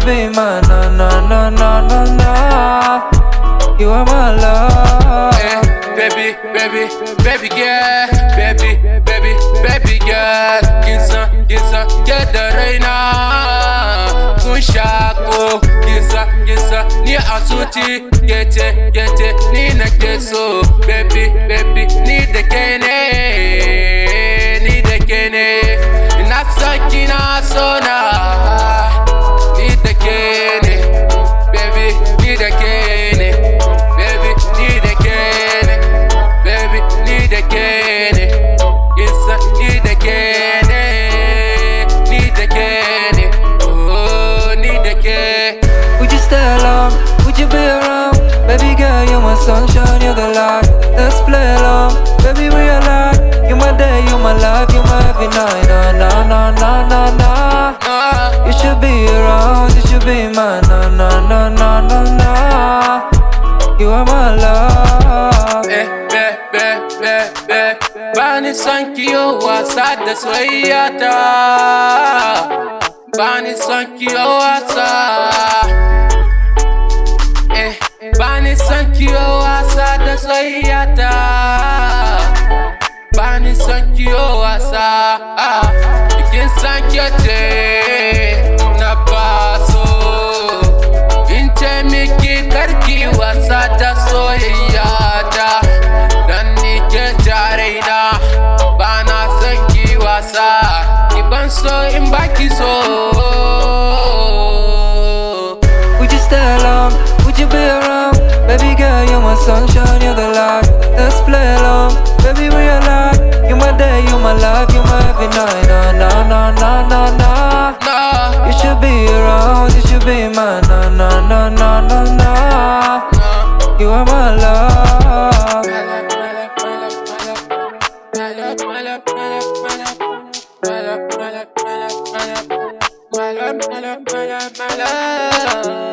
should be mine, na na na na na na. You are my love. Baby, baby, baby girl, baby, baby, baby girl. Gisa, get the raina. Kunshako, gisa, ni asuti, gete, ni na keso. Baby, baby, ni de kene. Nasaki na sona, ni de kene. Baby, ni de kene. Baby, ni de kene. Baby, ni de kene. Gisa, ni de kene. Ni de kene. Oh, ni de kene. Would you stay along? Would you be around? Baby girl, you're my sunshine, you're the light. Let's play along, baby, realize you're my day, you're my life, you're my every night. Na na na na na na. You should be around, you should be mine. Na na na na na na. You are my love. Bani son kiyo wasa da soyayya ta. Bani son kiyo wasa. Bani son kiyo wasa da soyayya ta. Bani son kiyo wasa. Kin san kyace na baso. In ce miki karki wasa da soyayya ta. Dan ni ke jaraina. Bana son ki wasa. Ki ban so in baki so. Would you stay along? Would you be around? Baby girl, you're my sunshine, you're the light. Let's play along, baby, realize you're my day, you're my life, you're my every night. Na na na na na na. You should be around, you should be mine. Na na na na na na. You are my love. My love.